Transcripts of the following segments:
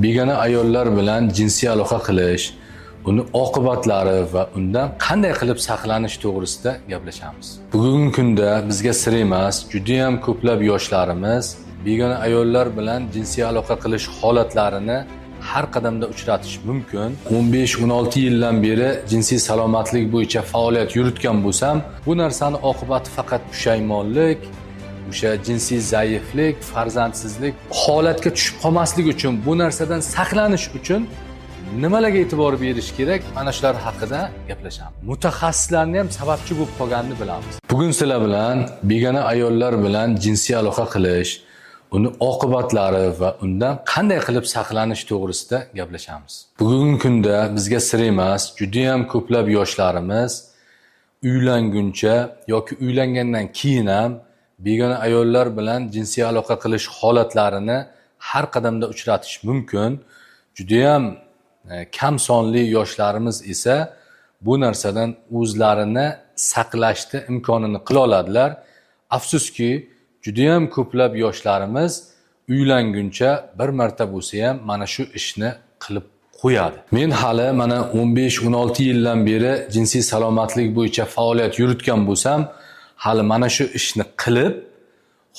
begona ayollar bilan jinsiy aloqa qilish, uni oqibatlari va undan qanday qilib saqlanish to'g'risida gaplashamiz. Bugungi kunda bizga sir emas, juda ham ko'plab yoshlarimiz begona ayollar bilan jinsiy aloqa qilish holatlarini har qadamda uchratish mumkin. 15-16 yildan beri jinsiy salomatlik bo'yicha faoliyat yuritgan bo'lsam, bu narsani oqibati faqat pushaymonlik, o'sha jinsiy zaiflik, farzandsizlik holatga tushib qolmaslik uchun, bu narsadan saqlanish uchun nimalarga e'tibor berish kerak? Mana shular haqida gaplashamiz. Mutaxassislarning ham sababchi bo'lib qolganini bilamiz. Bugun sizlar bilan begona ayollar bilan jinsiy aloqa qilish, uni oqibatlari va undan qanday qilib saqlanish to'g'risida gaplashamiz. Bugungi kunda bizga sir emas, juda ham ko'plab yoshlarimiz uylanguncha yoki uylangandan keyin ham begona ayollar bilan jinsiy aloqa qilish holatlarini har qadamda uchratish mumkin. Juda ham kam sonli yoshlarimiz esa bu narsadan o'zlarini saqlashni imkonini qila oladilar. Afsuski, juda ham ko'plab yoshlarimiz uylanguncha bir marta bo'lsa ham mana shu ishni qilib qo'yadi. Men hali mana 15-16 yildan beri jinsiy salomatlik bo'yicha faoliyat yuritgan bo'lsam, hali mana shu ishni qilib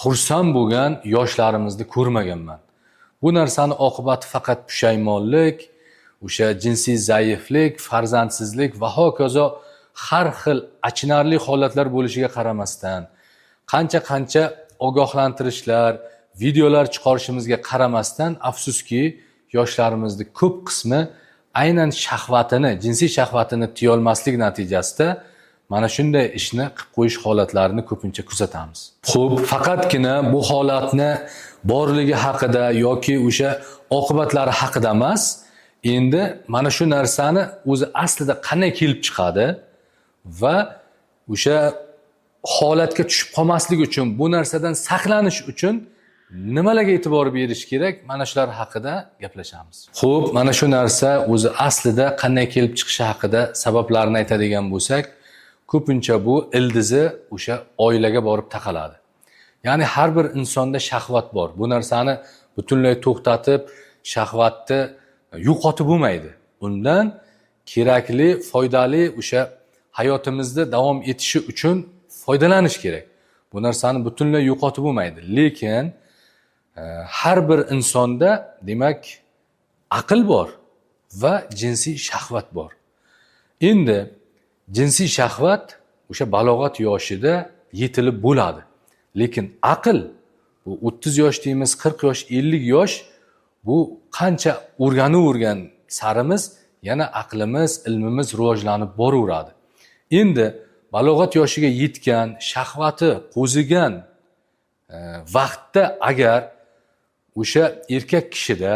xursand bo'lgan yoshlarimizni ko'rmaganman. Bu narsani oqibati faqat pushaymonlik, o'sha jinsiy zaiflik, farzandsizlik va hokazo har xil achinarli holatlar bo'lishiga qaramasdan, qancha ogohlantirishlar, videolar chiqarishimizga qaramasdan, afsuski yoshlarimizni ko'p qismi aynan shahvatini, jinsiy shahvatini tiya olmaslik natijasida mana shunday ishni qilib qo'yish holatlarini ko'pincha kuzatamiz. Xo'p, faqatgina bu holatni borligi haqida yoki o'sha oqibatlari haqida emas, endi mana shu narsani o'zi aslida qanday kelib chiqadi va o'sha holatga tushib qolmaslik uchun, bu narsadan saqlanish uchun nimalarga e'tibor berish kerak? Mana shular haqida gaplashamiz. Xo'p, mana shu narsa o'zi aslida qanday kelib chiqishi haqida sabablarini aytadigan bo'lsak, ko'pincha bu ildizi o'sha oilaga borib taqaladi. Ya'ni har bir insonda shahvat bor. Bu narsani butunlay to'xtatib, shahvatni yo'qotib bo'lmaydi. Undan kerakli, foydali o'sha hayotimizda davom etishi uchun foydalanish kerak. Bu narsani butunlay yo'qotib bo'lmaydi. Lekin har bir insonda demak aql bor va jinsiy shahvat bor. Endi jinsiy shahvat o'sha balog'at yoshida yetilib bo'ladi. Lekin aql bu 30 yosh deymiz, 40 yosh, 50 yosh bu qancha o'rganib sarimiz yana aqlimiz, ilmimiz rivojlanib boraveradi. Endi balog'at yoshiga yetgan, shahvati qo'zigan vaqtda agar o'sha erkak kishida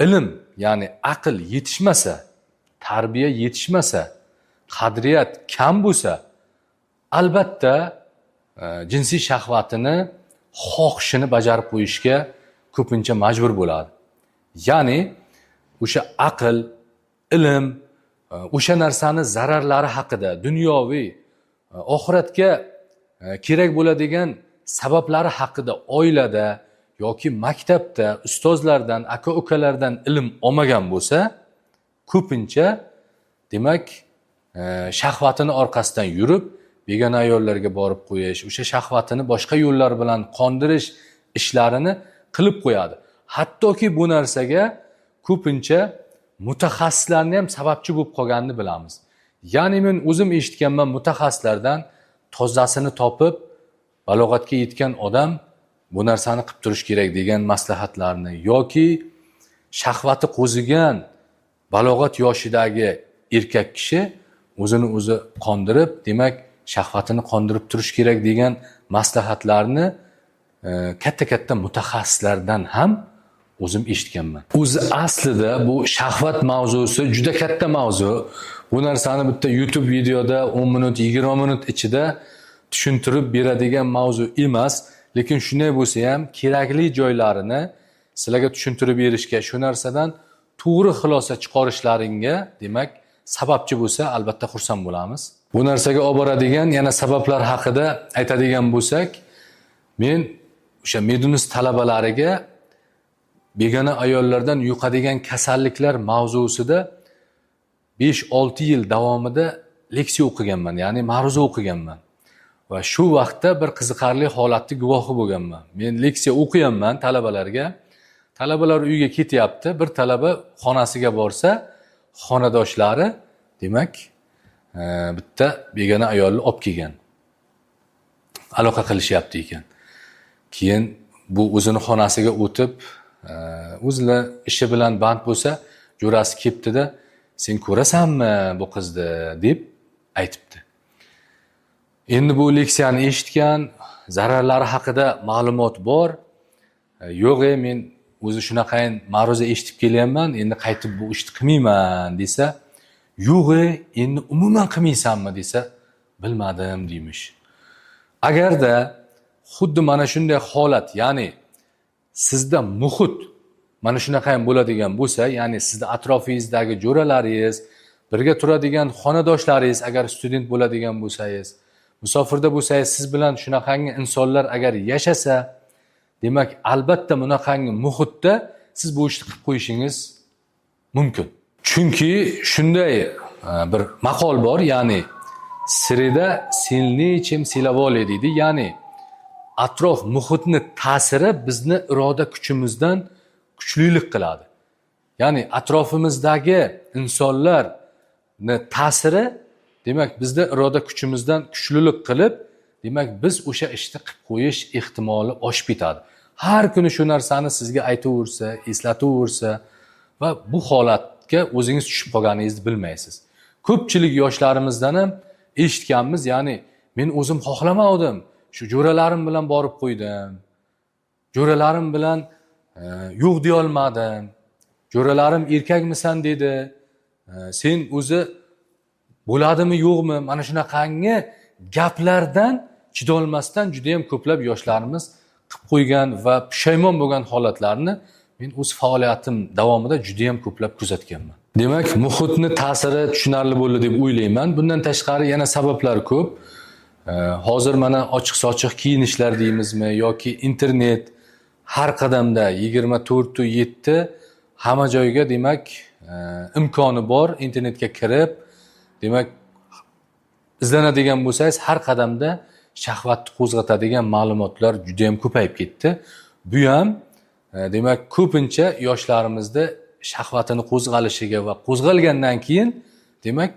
ilm, ya'ni aql yetishmasa, tarbiya yetishmasa, qadriyat kam bo'lsa, albatta jinsiy shahvatini, xohishini bajarib qo'yishga ko'pincha majbur bo'ladi. Ya'ni o'sha aql, ilm, o'sha narsani zararlari haqida, dunyoviy, oxiratga kerak bo'ladigan sabablari haqida oilada yoki maktabda ustozlardan, aka-ukalardan ilm olmagan bo'lsa, ko'pincha demak shahvatini orqasidan yurib, begona ayollarga borib qo'yish, o'sha shahvatini boshqa yo'llar bilan qondirish ishlarini qilib qo'yadi. Hattoki bu narsaga ko'pincha mutaxassislarning ham sababchi bo'lib qolganini bilamiz. Ya'ni men o'zim eshitganman mutaxassislardan, tozasini topib balog'atga yetgan odam bu narsani qilib turish kerak degan maslahatlarni yoki shahvati qo'zigan balog'at yoshidagi erkak kishi o'zini o'zi qondirib, demak shahvatini qondirib turish kerak degan maslahatlarni katta mutaxassislardan ham o'zim eshitganman. O'zi aslida bu shahvat mavzusi juda katta mavzu. Bu narsani bitta YouTube videoda 10 minut, 20 minut ichida tushuntirib beradigan mavzu emas, lekin shunday bo'lsa ham kerakli joylarini sizlarga tushuntirib berishga, shu narsadan to'g'ri xulosa chiqarishlaringga, demak, sababchi bo'lsa, albatta xursand bo'lamiz. Bu narsaga olib boradigan yana sabablar haqida aytadigan bo'lsak, men o'sha Medunus talabalariga begona ayollardan yuqadigan kasalliklar mavzusida 5-6 yil davomida leksiya o'qiganman, ya'ni ma'ruza o'qiganman. Va shu vaqtda bir qiziqarli holatni guvohi bo'lganman. Men leksiya o'qiyapman talabalarga. Talabalar uyga ketyapti. Bir talaba xonasiga borsa, xonadoshlari, demak, bitta begona ayolni olib kelgan. Aloqa qilishyapti ekan. Keyin bu o'zini xonasiga o'tib, o'zilar ishi bilan band bo'lsa, jo'rasi kelibdi-da, "Sen ko'rasanmi bu qizni?" deb aytibdi. Endi bu leksiyani eshitgan, zararlari haqida ma'lumot bor. Yo'q, men o'zi shunaqayin ma'ruza eshitib kelyapman, endi qaytib bu ishni qilmayman desa, "Yo'q, endi umuman qilmaysanmi?" desa, "Bilmadim" deymish. Agarda xuddi mana shunday holat, ya'ni sizda muhit mana shunaqayin bo'ladigan bo'lsa, ya'ni sizning atrofingizdagi jo'ralaringiz, birga turadigan xonadoshlaringiz, agar student bo'ladigan bo'lsangiz, musofirda bo'lsangiz, siz bilan shunaqangi insonlar agar yashasa, demak, albatta bunaqangi muhitda siz bu ishni qilib qo'yishingiz mumkin. Chunki shunday bir maqol bor, ya'ni sirida silniy чем силовали deydi, ya'ni atrof muhitni ta'siri bizni iroda kuchimizdan kuchlilik qiladi. Ya'ni atrofimizdagi insonlarni ta'siri, demak, bizda iroda kuchimizdan kuchlilik qilib, demak, biz o'sha ishni qilib qo'yish ehtimoli oshib ketadi. Har kuni shu narsani sizga aytaversa, eslataversa va bu holatga o'zingiz tushib qolganingizni bilmaysiz. Ko'pchilik yoshlarimizdan ham eshitganmiz, ya'ni men o'zim xohlamadim, shu jo'ralarim bilan borib qo'ydim. Jo'ralarim bilan yo'q deya olmadim. Jo'ralarim erkakmisan dedi. Sen o'zi bo'ladimi yo'qmi? Mana shunaqangi gaplardan chidolmasdan juda ham ko'plab yoshlarimiz qilib qo'ygan va pushaymon bo'lgan holatlarni men o'z faoliyatim davomida juda ham ko'plab kuzatganman. Demak, muhitni ta'siri tushunarli bo'ldi deb o'ylayman. Bundan tashqari yana sabablar ko'p. Hozir mana ochiq-sochiq kiyinishlar deymizmi yoki internet har qadamda 24/7 hamma joyga, demak, imkoni bor internetga kirib, demak, izlanadigan bo'lsangiz har qadamda shahvatni qo'zg'atadigan ma'lumotlar juda ham ko'payib ketdi. Bu ham demak, ko'pincha yoshlarimizda shahvatini qo'zg'alishiga va qo'zg'algandan keyin, demak,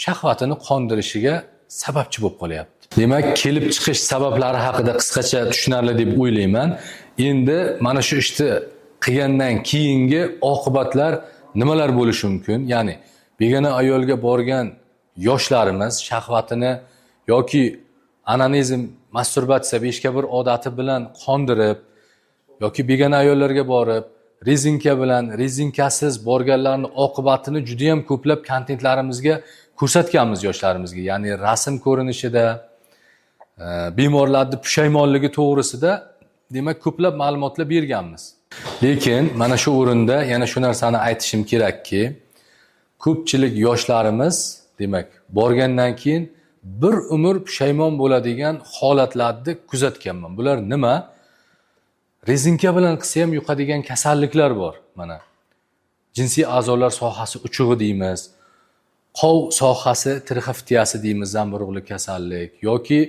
shahvatini qondirishiga sababchi bo'lib qolyapti. Demak, kelib chiqish sabablari haqida qisqacha tushunarli deb o'ylayman. Endi mana shu ishni qilgandan keyingi oqibatlar nimalar bo'lishi mumkin? Ya'ni begona ayolga borgan yoshlarimiz shahvatini yoki onanizm, masturbatsiya, beshka bir odati bilan qondirib yoki begona ayollarga borib rezinka bilan, rezinkasiz borganlarning oqibatini juda ham ko'plab kontentlarimizga ko'rsatganmiz yoshlarimizga. Ya'ni rasm ko'rinishida, bemorlarning pushaymonligi to'g'risida, demak, ko'plab ma'lumotlar berganmiz. Lekin mana shu o'rinda yana shu narsani aytishim kerakki, ko'pchilik yoshlarimiz, demak, borgandan keyin bir umr pushaymon bo'ladigan holatlarni kuzatganman. Bular nima? Rezinka bilan qilsa ham yuqadigan kasalliklar bor. Mana jinsiy a'zolar sohasi uchug'i deymiz. Qov sohasi trixoftiyasi deymiz, zamburug'lik kasallik yoki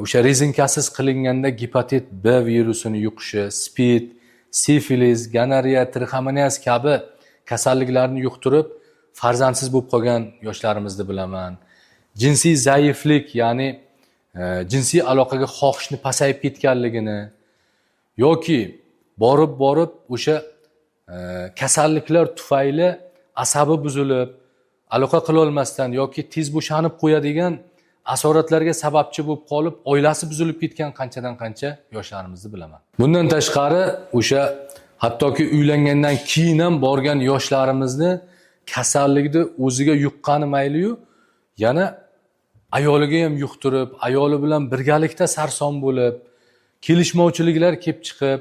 o'sha rezinkasiz qilinganda gepatit B virusini yuqishi, spid, sifilis, gonorreya, trixomoniaz kabi kasalliklarni yuqtirib farzandsiz bo'lib qolgan yoshlarimizni bilaman. Jinsiy zaiflik, ya'ni jinsiy aloqaga xohishni pasayib ketganligini yoki borib o'sha kasalliklar tufayli asabi buzilib, aloqa qila olmasdan yoki tez bo'shanib qo'yadigan asoratlarga sababchi bo'lib qolib, oilasi buzilib ketgan qanchadan qancha yoshlarimizni bilaman. Bundan tashqari, o'sha hattoki uylangandan keyin ham borgan yoshlarimizni kasallikni o'ziga yuqqani mayli-yu, yana ayoliga ham yuqtirib, ayoli bilan birgalikda sarson bo'lib, kelishmovchiliklar kelib chiqib,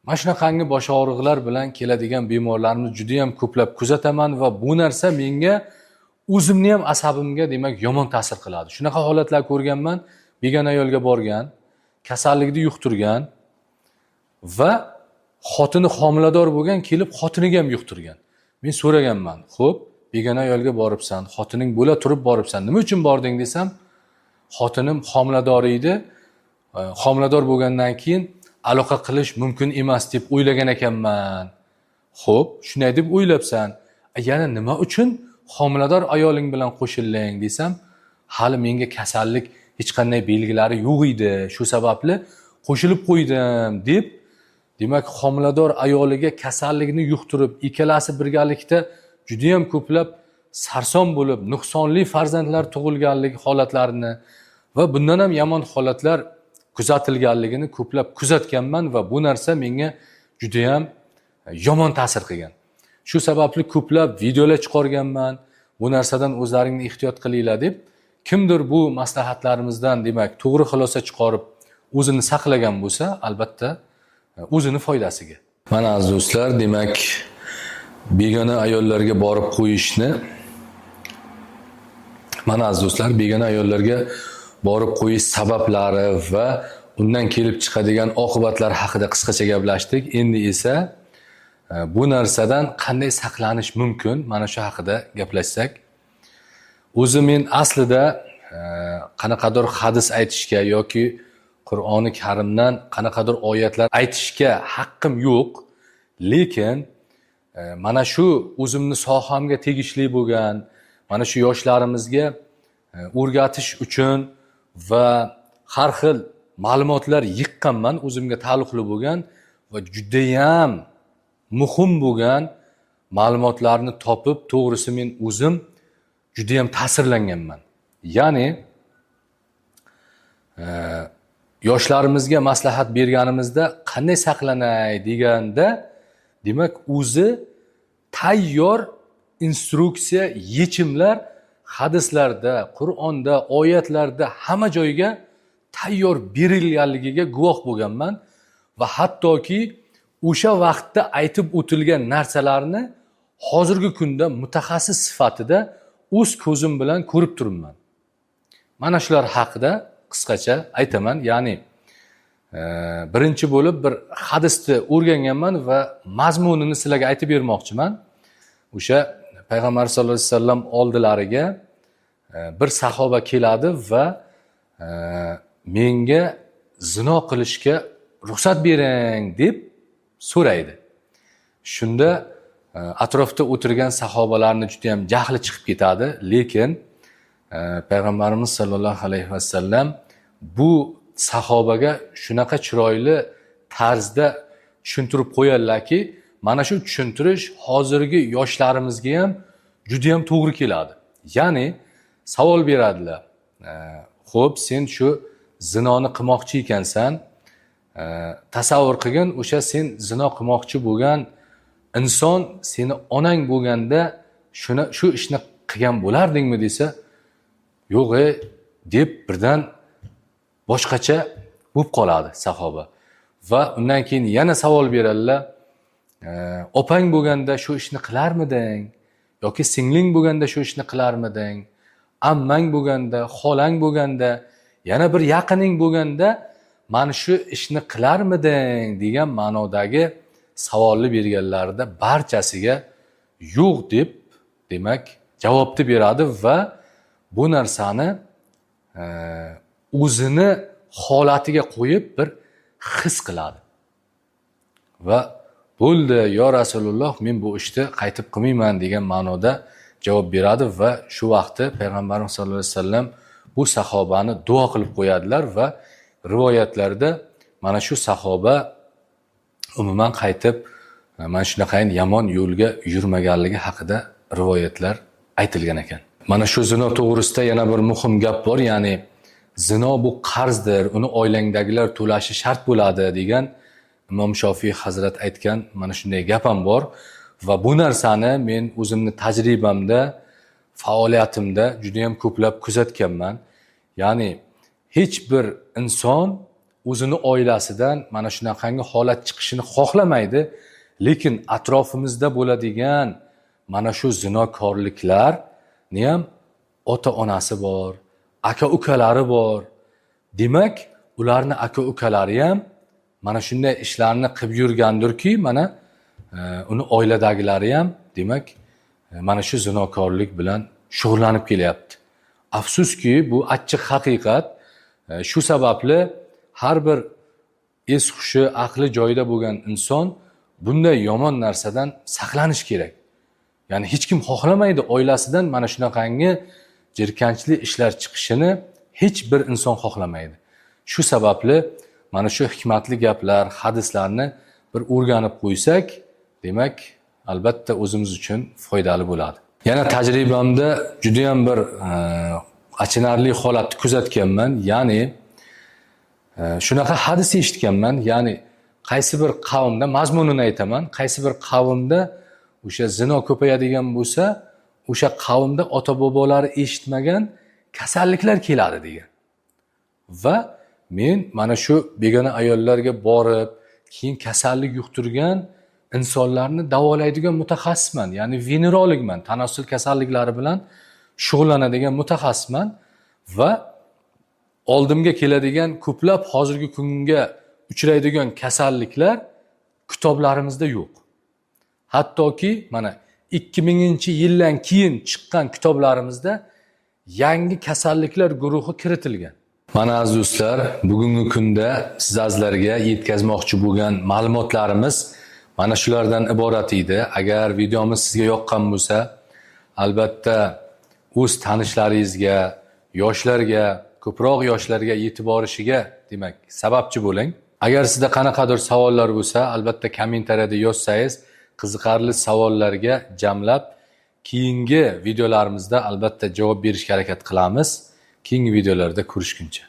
mana shunaqangi bosh og'riqlar bilan keladigan bemorlarni juda ham ko'plab kuzataman va bu narsa menga o'zimni ham asabimga, demak, yomon ta'sir qiladi. Shunaqa holatlar ko'rganman, begona ayolga borgan, kasallikni yuqtirgan va xotini homilador bo'lgan, kelib xotiniga ham yuqtirgan. Men so'raganman, "Xo'p, begona ayolga boribsan, xotining bo'la turib boribsan. Nima uchun bording?" desam, "Xotinim homilador edi. Homilador bo'lgandan keyin aloqa qilish mumkin emas deb o'ylagan ekanman." "Xo'p, shunday deb o'ylabsan. Yana nima uchun homilador ayoling bilan qo'shilling?" desam, "Hali menga kasallik hech qanday belgilari yo'q edi. Shu sababli qo'shilib qo'ydim" deb, demak, homilador ayoliga kasallikni yuqtirib, ikkalasi birgalikda juda ham ko'plab sarson bo'lib, nuqsonli farzandlar tug'ilganligi holatlarini va bundan ham yomon holatlar kuzatilganligini ko'plab kuzatganman va bu narsa menga juda ham yomon ta'sir qilgan. Shu sababli ko'plab videolar chiqarganman. Bu narsadan o'zlaringni ehtiyot qilinglar deb, kimdir bu maslahatlarimizdan, demak, to'g'ri xulosa chiqarib o'zini saqlagan bo'lsa, albatta o'zini foydasiga. Mana aziz do'stlar, demak, begona ayollarga borib qo'yishni, mana aziz do'stlar, begona ayollarga borib qo'yish sabablari va undan kelib chiqadigan oqibatlar haqida qisqacha gaplashdik. Endi esa bu narsadan qanday saqlanish mumkin, mana shu haqida gaplashsak. O'zi men aslida qanaqadir hadis aytishga yoki Qur'oni Karimdan qanaqadir oyatlar aytishga haqqim yo'q, lekin mana shu o'zimni sohamga tegishli bo'lgan, mana shu yoshlarimizga o'rgatish uchun va har xil ma'lumotlar yiqqanman, o'zimga taalluqli bo'lgan va juda ham muhim bo'lgan ma'lumotlarni topib, to'g'risi men o'zim juda ham ta'sirlanganman. Ya'ni yoshlarimizga maslahat berganimizda qanday saqlanay deganda, demak, o'zi tayyor instruksiya, yechimlar hadislarda, Qur'onda, oyatlarda hamma joyga tayyor berilganligiga guvoh bo'lganman va hattoki o'sha vaqtda aytib o'tilgan narsalarni hozirgi kunda mutaxassis sifatida o'z ko'zim bilan ko'rib turibman. Mana shular haqida qisqacha aytaman. Ya'ni birinchi bo'lib bir hadisni o'rganganman va mazmunini sizlarga aytib bermoqchiman. O'sha Payg'ambar sollallohu alayhi vasallam oldilariga bir sahoba keladi va menga zino qilishga ruxsat bering deb so'raydi. Shunda atrofda o'tirgan sahobalarni juda ham jahli chiqib ketadi, lekin Payg'ambarimiz sollallohu alayhi vasallam bu sahobaga shunaqa chiroyli tarzda tushuntirib qo'yadilarki, mana shu tushuntirish hozirgi yoshlarimizga ham juda ham to'g'ri keladi. Ya'ni savol beradilar. Xo'p, sen shu zinoni qilmoqchi ekansan, tasavvur qilgin, o'sha sen zino qilmoqchi bo'lgan inson seni onang bo'lganda shu ishni qilgan bo'lardingmi desa, yo'q deb birdan boshqacha bo'lib qoladi sahoba. Va undan keyin yana savol beradilar. Opang bo'lganda shu ishni qilarmiding? Yoki singling bo'lganda shu ishni qilarmiding? Ammang bo'lganda, xolang bo'lganda, yana bir yaqining bo'lganda mana shu ishni qilarmiding degan ma'nodagi savolni berganlarida barchasiga yo'q deb, demak, javobni beradi va bu narsani o'zini holatiga qo'yib bir his qiladi. Va bo'ldi, yo Rasululloh, men bu ishni qaytib qilmayman degan ma'noda javob beradi va shu vaqtda Payg'ambarimiz sollallohu alayhi vasallam bu sahobani duo qilib qo'yadilar va rivoyatlarda mana shu sahoba umuman qaytib mana shunaqa yomon yo'lga yurmaganligi haqida rivoyatlar aytilgan ekan. Mana shu zino to'g'risida yana bir muhim gap bor, ya'ni zino bu qarzdir, uni oilangdagilar to'lashi shart bo'ladi degan Imom Shofiy hazrat aytgan mana shunday gap ham bor va bu narsani men o'zimni tajribamda, faoliyatimda juda ham ko'plab kuzatganman. Ya'ni hech bir inson o'zini oilasidan mana shunaqangi holat chiqishini xohlamaydi, lekin atrofimizda bo'ladigan mana shu zinokorliklarni ham ota-onasi bor, aka-ukalari bor. Demak, ularni aka-ukalari ham mana shunday ishlarni qilib yurgandirki, mana uni oiladagilari ham demak mana shu zinokorlik bilan shug'ullanib kelyapti. Afsuski bu achchiq haqiqat. Shu sababli har bir es hushi, aqli joyida bo'lgan inson bunday yomon narsadan saqlanish kerak. Ya'ni hech kim xohlamaydi oilasidan mana shunaqangi jirkanchli ishlar chiqishini hech bir inson xohlamaydi. Shu sababli mana shu hikmatli gaplar, hadislarni bir o'rganib qo'ysak, demak, albatta o'zimiz uchun foydali bo'ladi. Yana tajribamda juda ham bir achinarli holatni kuzatganman. Ya'ni shunaqa hadis eshitganman. Ya'ni qaysi bir qavmda, mazmunini aytaman, qaysi bir qavmda o'sha zino ko'payadigan bo'lsa, o'sha qavmda ota-bobolari eshitmagan kasalliklar keladi degan. Va men mana shu begona ayollarga borib, keyin kasallik yuqtirgan insonlarni davolaydigan mutaxassisman, ya'ni venerologman, tanassul kasalliklari bilan shug'ullanadigan mutaxassisman va oldimga keladigan ko'plab hozirgi kunga uchraydigan kasalliklar kitoblarimizda yo'q. Hattoki mana 2000-yildan keyin chiqqan kitoblarimizda yangi kasalliklar guruhi kiritilgan. Mana aziz do'stlar, bugungi kunda sizlarga yetkazmoqchi bo'lgan ma'lumotlarimiz mana shulardan iborat edi. Agar videomiz sizga yoqqan bo'lsa, albatta o'z tanishlaringizga, yoshlarga, ko'proq yoshlarga yetib borishiga, demak, sababchi bo'ling. Agar sizda qanaqadir savollar bo'lsa, albatta kommentariyada yozsangiz, qiziqarli savollarga jamlab keyingi videolarimizda albatta javob berishga harakat qilamiz. Keyingi videolarda ko'rishguncha